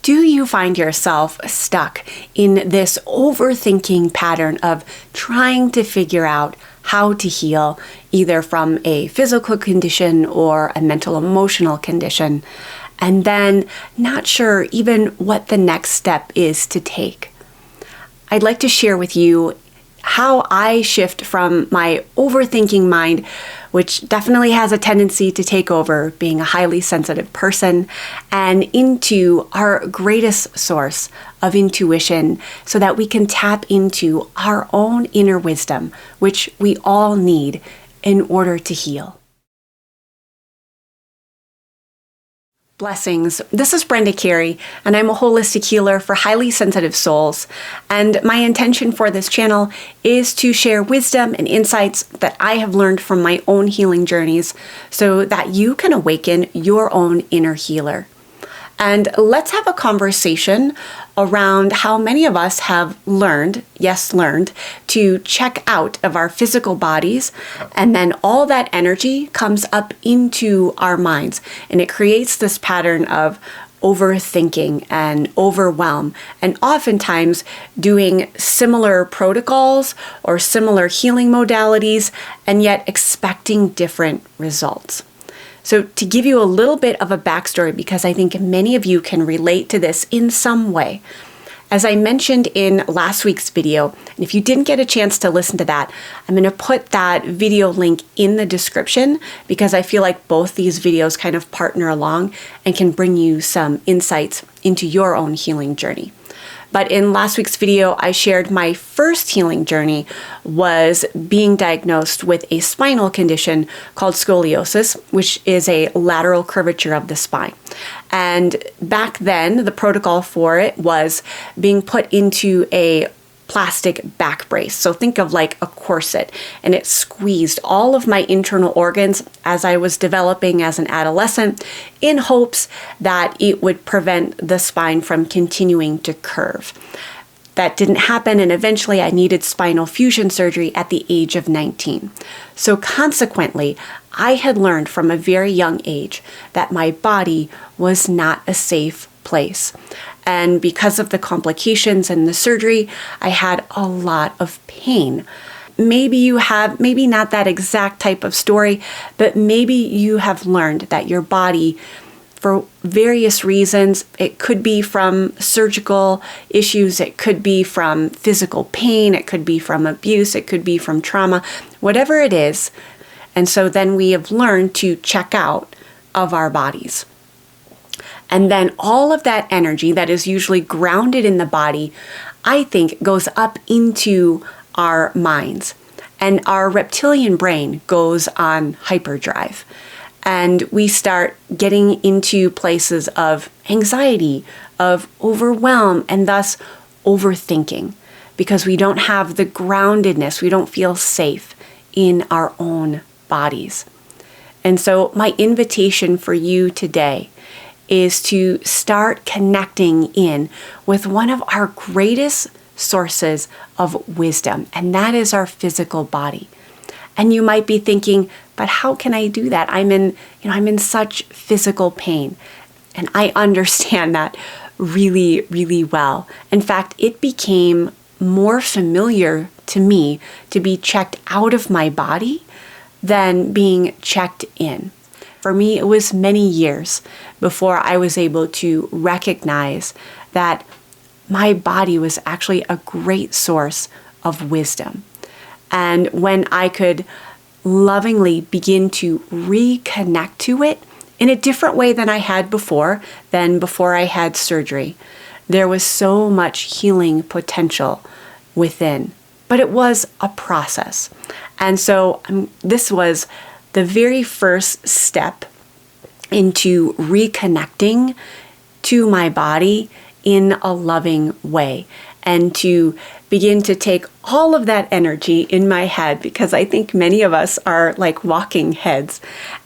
Do you find yourself stuck in this overthinking pattern of trying to figure out how to heal, either from a physical condition or a mental emotional condition, and then not sure even what the next step is to take? I'd like to share with you how I shift from my overthinking mind, which definitely has a tendency to take over, being a highly sensitive person, and into our greatest source of intuition so that we can tap into our own inner wisdom, which we all need in order to heal. Blessings. This is Brenda Carey, and I'm a holistic healer for highly sensitive souls. And my intention for this channel is to share wisdom and insights that I have learned from my own healing journeys so that you can awaken your own inner healer. And let's have a conversation around how many of us have learned to check out of our physical bodies, and then all that energy comes up into our minds, and it creates this pattern of overthinking and overwhelm, and oftentimes doing similar protocols or similar healing modalities, and yet expecting different results. So to give you a little bit of a backstory, because I think many of you can relate to this in some way, as I mentioned in last week's video, and if you didn't get a chance to listen to that, I'm going to put that video link in the description because I feel like both these videos kind of partner along and can bring you some insights into your own healing journey. But in last week's video, I shared my first healing journey was being diagnosed with a spinal condition called scoliosis, which is a lateral curvature of the spine. And back then, the protocol for it was being put into a plastic back brace. So think of like a corset, and it squeezed all of my internal organs as I was developing as an adolescent in hopes that it would prevent the spine from continuing to curve. That didn't happen, and eventually I needed spinal fusion surgery at the age of 19. So consequently, I had learned from a very young age that my body was not a safe place. And because of the complications and the surgery, I had a lot of pain. Maybe you have, maybe not that exact type of story, but maybe you have learned that your body, for various reasons, it could be from surgical issues, it could be from physical pain, it could be from abuse, it could be from trauma, whatever it is. And so then we have learned to check out of our bodies. And then all of that energy that is usually grounded in the body, I think, goes up into our minds. And our reptilian brain goes on hyperdrive. And we start getting into places of anxiety, of overwhelm, and thus overthinking, because we don't have the groundedness, we don't feel safe in our own bodies. And so my invitation for you today is to start connecting in with one of our greatest sources of wisdom, and that is our physical body. And you might be thinking, but how can I do that? I'm in such physical pain. And I understand that really, really well. In fact, it became more familiar to me to be checked out of my body than being checked in. For me, it was many years before I was able to recognize that my body was actually a great source of wisdom. And when I could lovingly begin to reconnect to it in a different way than I had before I had surgery, there was so much healing potential within. But it was a process. And so this was the very first step into reconnecting to my body in a loving way, and to begin to take all of that energy in my head, because I think many of us are like walking heads,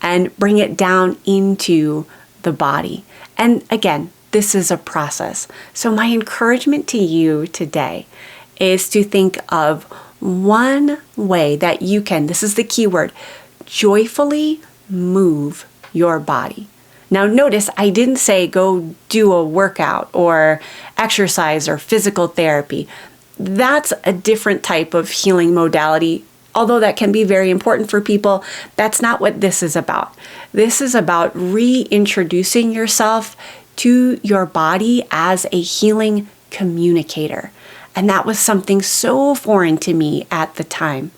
and bring it down into the body. And again, this is a process. So my encouragement to you today is to think of one way that you can, this is the key word, joyfully move your body. Now notice I didn't say go do a workout or exercise or physical therapy. That's a different type of healing modality. Although that can be very important for people, that's not what this is about. This is about reintroducing yourself to your body as a healing communicator. And that was something so foreign to me at the time,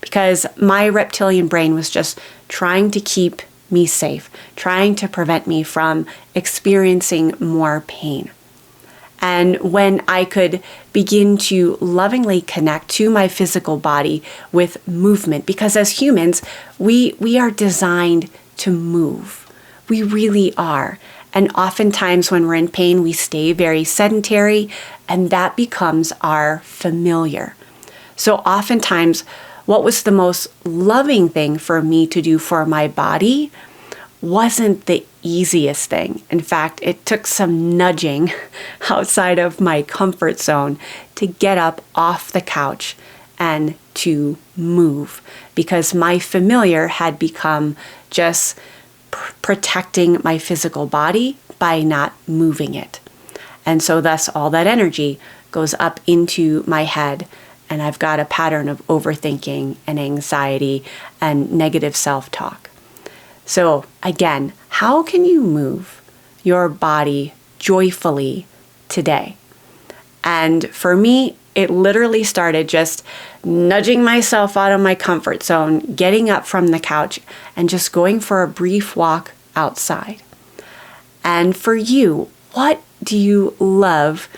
because my reptilian brain was just trying to keep me safe, trying to prevent me from experiencing more pain. And when I could begin to lovingly connect to my physical body with movement, because as humans, we are designed to move. We really are. And oftentimes when we're in pain, we stay very sedentary, and that becomes our familiar. So oftentimes, what was the most loving thing for me to do for my body wasn't the easiest thing. In fact, it took some nudging outside of my comfort zone to get up off the couch and to move, because my familiar had become just protecting my physical body by not moving it. And so thus all that energy goes up into my head, and I've got a pattern of overthinking and anxiety and negative self-talk. So again, how can you move your body joyfully today? And for me, it literally started just nudging myself out of my comfort zone, getting up from the couch, and just going for a brief walk outside. And for you, what do you love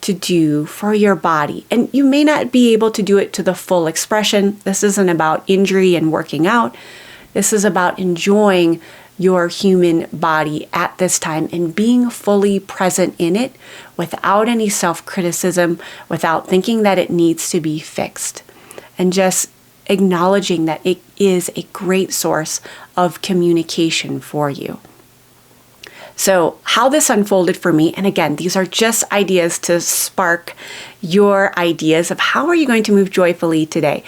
to do for your body? And you may not be able to do it to the full expression. This isn't about injury and working out. This is about enjoying your human body at this time and being fully present in it without any self-criticism, without thinking that it needs to be fixed, and just acknowledging that it is a great source of communication for you. So how this unfolded for me, and again, these are just ideas to spark your ideas of how are you going to move joyfully today.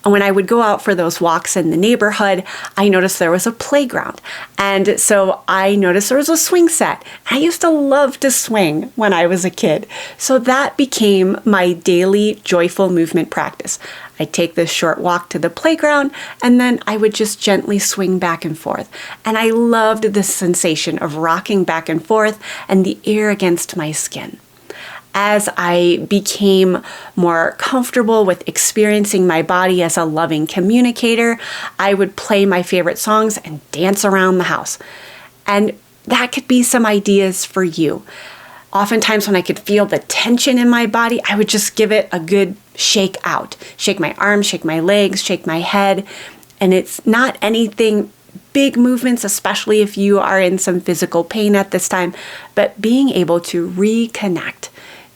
When I would go out for those walks in the neighborhood, I noticed there was a playground. And so I noticed there was a swing set. I used to love to swing when I was a kid. So that became my daily joyful movement practice. I'd take this short walk to the playground, and then I would just gently swing back and forth. And I loved the sensation of rocking back and forth and the air against my skin. As I became more comfortable with experiencing my body as a loving communicator, I would play my favorite songs and dance around the house. And that could be some ideas for you. Oftentimes when I could feel the tension in my body, I would just give it a good shake out. Shake my arms, shake my legs, shake my head. And it's not anything big movements, especially if you are in some physical pain at this time, but being able to reconnect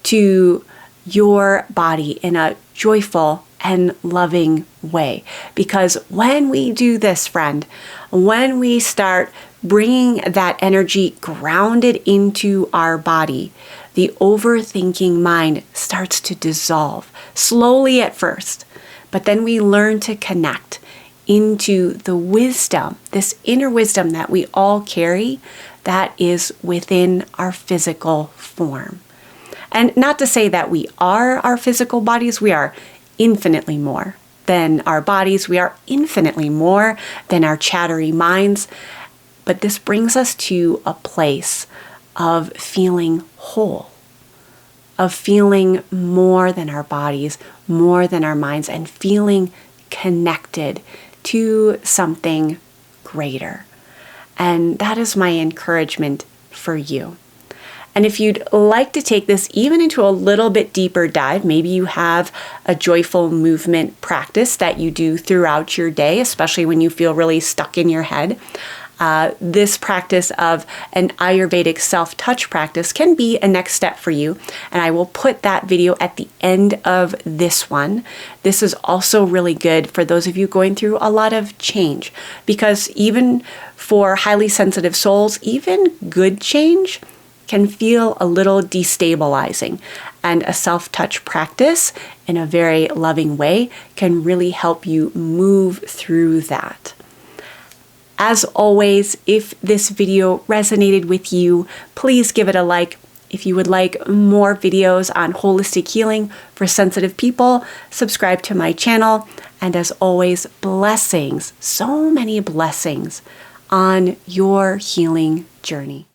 to your body in a joyful and loving way. Because when we do this, friend, when we start bringing that energy grounded into our body, the overthinking mind starts to dissolve, slowly at first, but then we learn to connect into the wisdom, this inner wisdom that we all carry that is within our physical form. And not to say that we are our physical bodies, we are infinitely more than our bodies. We are infinitely more than our chattery minds. But this brings us to a place of feeling whole, of feeling more than our bodies, more than our minds, and feeling connected to something greater. And that is my encouragement for you. And if you'd like to take this even into a little bit deeper dive, maybe you have a joyful movement practice that you do throughout your day, especially when you feel really stuck in your head. This practice of an Ayurvedic self-touch practice can be a next step for you. And I will put that video at the end of this one. This is also really good for those of you going through a lot of change, because even for highly sensitive souls, even good change can feel a little destabilizing, and a self-touch practice in a very loving way can really help you move through that. As always, if this video resonated with you, please give it a like. If you would like more videos on holistic healing for sensitive people, subscribe to my channel. And as always, blessings, so many blessings on your healing journey.